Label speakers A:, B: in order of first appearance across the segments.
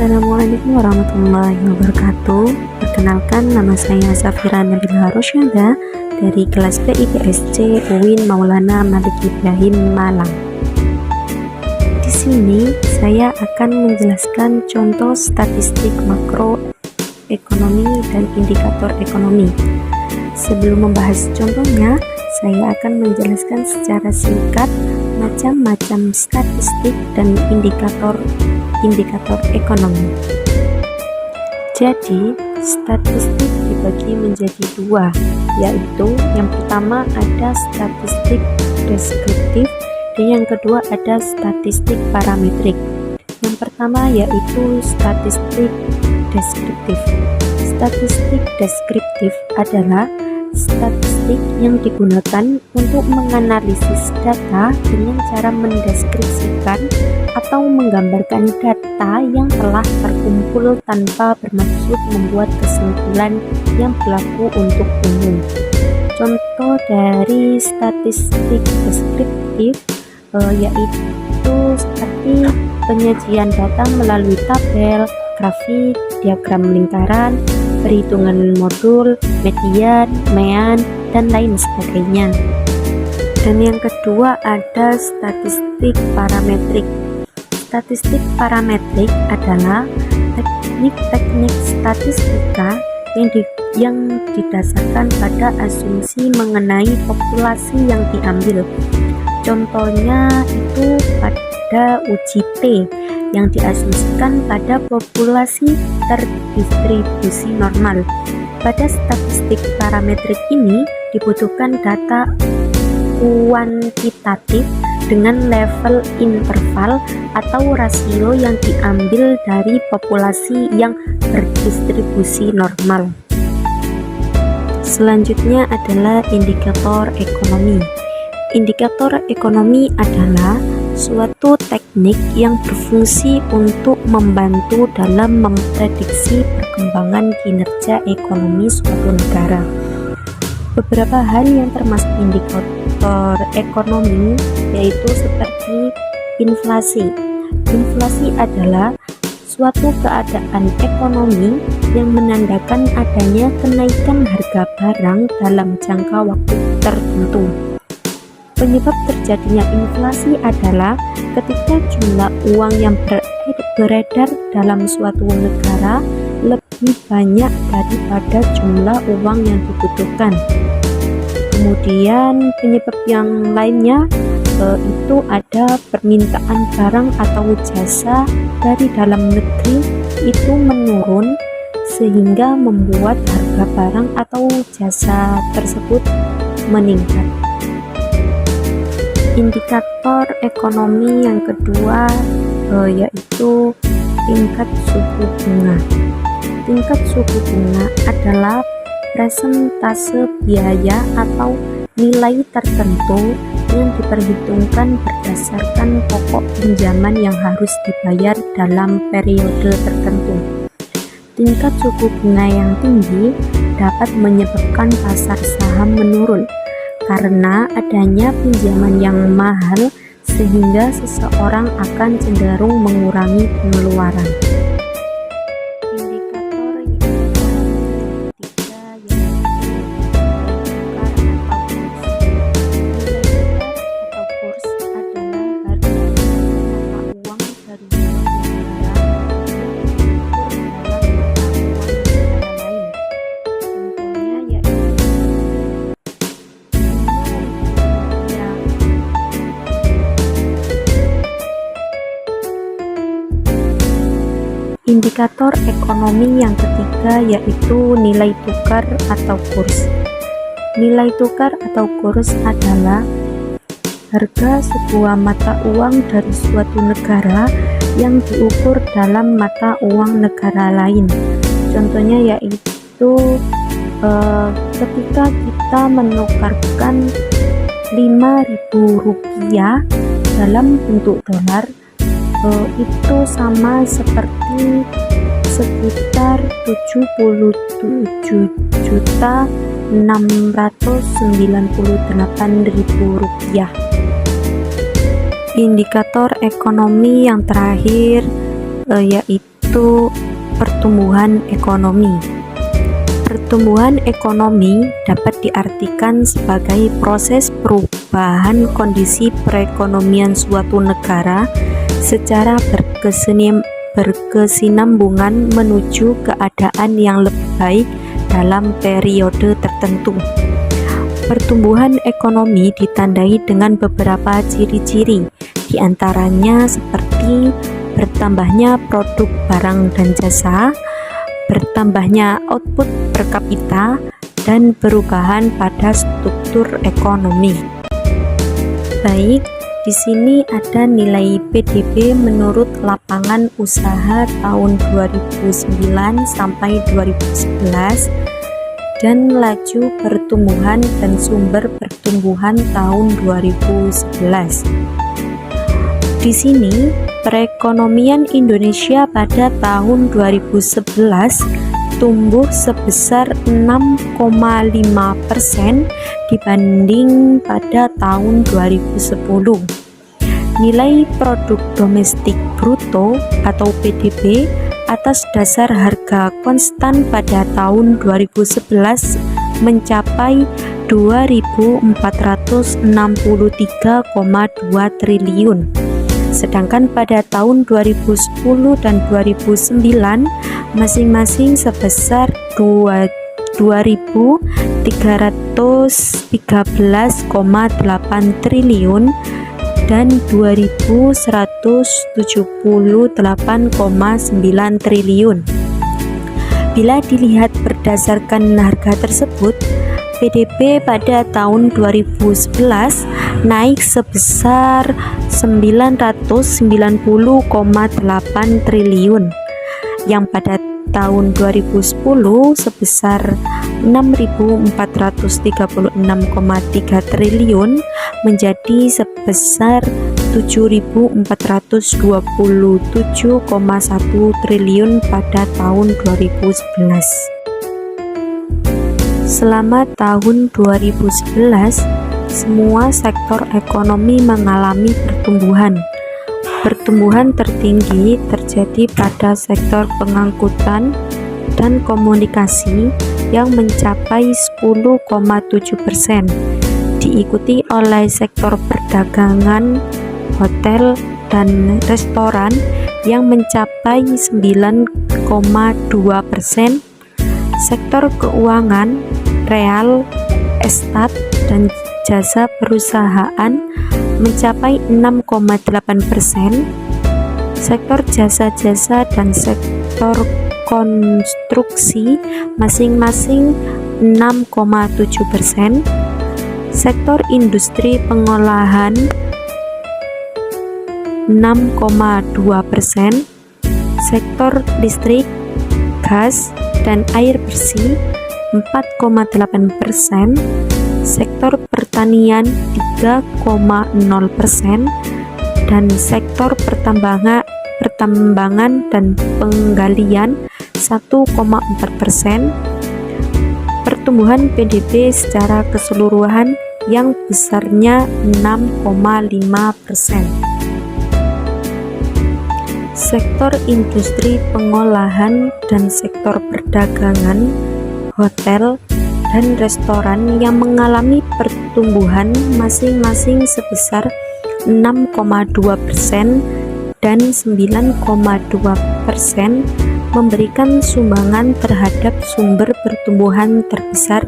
A: Assalamualaikum warahmatullahi wabarakatuh. Perkenalkan, nama saya Safira Nabila Rosyada dari kelas PIPSC UIN Maulana Malik Ibrahim Malang. Di sini saya akan menjelaskan contoh statistik makro ekonomi dan indikator ekonomi. Sebelum membahas contohnya, saya akan menjelaskan secara singkat macam-macam statistik dan indikator ekonomi. Jadi, statistik dibagi menjadi dua, yaitu yang pertama ada statistik deskriptif dan yang kedua ada statistik parametrik. Yang pertama yaitu statistik deskriptif. Statistik deskriptif adalah statistik yang digunakan untuk menganalisis data dengan cara mendeskripsikan atau menggambarkan data yang telah terkumpul tanpa bermaksud membuat kesimpulan yang berlaku untuk umum. Contoh dari statistik deskriptif yaitu seperti penyajian data melalui tabel, grafik, diagram lingkaran, perhitungan modul, median, mean, dan lain sebagainya. Dan yang kedua ada statistik parametrik. Statistik parametrik adalah teknik-teknik statistika yang didasarkan pada asumsi mengenai populasi yang diambil. Contohnya itu pada uji T yang diasumsikan pada populasi terdistribusi normal. Pada statistik parametrik ini dibutuhkan data kuantitatif dengan level interval atau rasio yang diambil dari populasi yang berdistribusi normal. Selanjutnya adalah indikator ekonomi. Indikator ekonomi adalah suatu teknik yang berfungsi untuk membantu dalam memprediksi perkembangan kinerja ekonomi suatu negara. Beberapa hal yang termasuk indikator ekonomi yaitu seperti inflasi. Inflasi adalah suatu keadaan ekonomi yang menandakan adanya kenaikan harga barang dalam jangka waktu tertentu. Penyebab terjadinya inflasi adalah ketika jumlah uang yang beredar dalam suatu negara lebih banyak daripada jumlah uang yang dibutuhkan. Kemudian penyebab yang lainnya itu ada permintaan barang atau jasa dari dalam negeri itu menurun sehingga membuat harga barang atau jasa tersebut meningkat. Indikator ekonomi yang kedua yaitu tingkat suku bunga. Tingkat suku bunga adalah persentase biaya atau nilai tertentu yang diperhitungkan berdasarkan pokok pinjaman yang harus dibayar dalam periode tertentu. Tingkat suku bunga yang tinggi dapat menyebabkan pasar saham menurun karena adanya pinjaman yang mahal sehingga seseorang akan cenderung mengurangi pengeluaran. Indikator ekonomi yang ketiga yaitu nilai tukar atau kurs. Nilai tukar atau kurs adalah harga sebuah mata uang dari suatu negara yang diukur dalam mata uang negara lain. Contohnya yaitu ketika kita menukarkan Rp5.000 dalam bentuk dolar, itu sama seperti sekitar Rp77.698.000. Indikator ekonomi yang terakhir yaitu yaitu pertumbuhan ekonomi. Pertumbuhan ekonomi dapat diartikan sebagai proses perubahan kondisi perekonomian suatu negara secara berkesinambungan menuju keadaan yang lebih baik dalam periode tertentu. Pertumbuhan ekonomi ditandai dengan beberapa ciri-ciri, diantaranya seperti bertambahnya produk barang dan jasa, bertambahnya output per kapita, dan perubahan pada struktur ekonomi. Baik, di sini ada nilai PDB menurut lapangan usaha tahun 2009 sampai 2011 dan laju pertumbuhan dan sumber pertumbuhan tahun 2011. Di sini, perekonomian Indonesia pada tahun 2011 tumbuh sebesar 6,5% dibanding pada tahun 2010. Nilai produk domestik bruto atau PDB atas dasar harga konstan pada tahun 2011 mencapai 2.463,2 triliun. Sedangkan pada tahun 2010 dan 2009 masing-masing sebesar 2.313,8 triliun dan 2.178,9 triliun. Bila dilihat berdasarkan harga tersebut, PDB pada tahun 2011 naik sebesar 990,8 triliun, yang pada tahun 2010 sebesar 6.436,3 triliun menjadi sebesar 7.427,1 triliun pada tahun 2011. Selama tahun 2011, semua sektor ekonomi mengalami pertumbuhan. Pertumbuhan tertinggi terjadi pada sektor pengangkutan dan komunikasi yang mencapai 10,7%, diikuti oleh sektor perdagangan, hotel, dan restoran yang mencapai 9,2%, sektor keuangan, real estate, dan jasa perusahaan mencapai 6,8%, sektor jasa-jasa dan sektor konstruksi masing-masing 6,7%, sektor industri pengolahan 6,2%, sektor listrik, gas, dan air bersih 4,8%, sektor pertanian 3,0%, dan sektor pertambangan dan penggalian 1,4%. Pertumbuhan PDB secara keseluruhan yang besarnya 6,5%. Sektor industri pengolahan dan sektor perdagangan, hotel, dan restoran yang mengalami pertumbuhan masing-masing sebesar 6,2% dan 9,2% memberikan sumbangan terhadap sumber pertumbuhan terbesar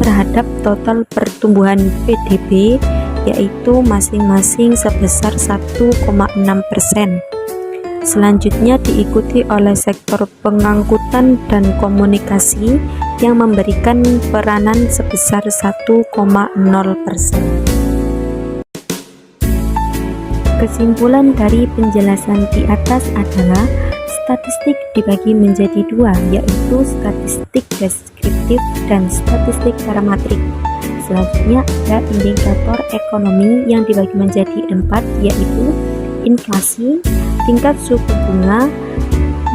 A: terhadap total pertumbuhan PDB, yaitu masing-masing sebesar 1,6%. Selanjutnya diikuti oleh sektor pengangkutan dan komunikasi yang memberikan peranan sebesar 1,0%. Kesimpulan dari penjelasan di atas adalah statistik dibagi menjadi dua, yaitu statistik deskriptif dan statistik parametrik. Selanjutnya ada indikator ekonomi yang dibagi menjadi 4, yaitu inflasi, tingkat suku bunga,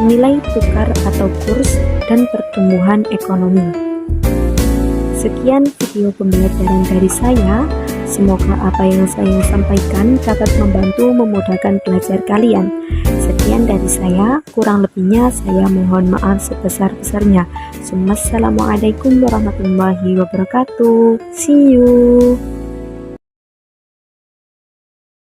A: nilai tukar atau kurs, dan pertumbuhan ekonomi. Sekian video pembelajaran dari saya. Semoga apa yang saya sampaikan dapat membantu memudahkan belajar kalian. Sekian dari saya, kurang lebihnya saya mohon maaf sebesar-besarnya. Assalamualaikum warahmatullahi wabarakatuh. See you.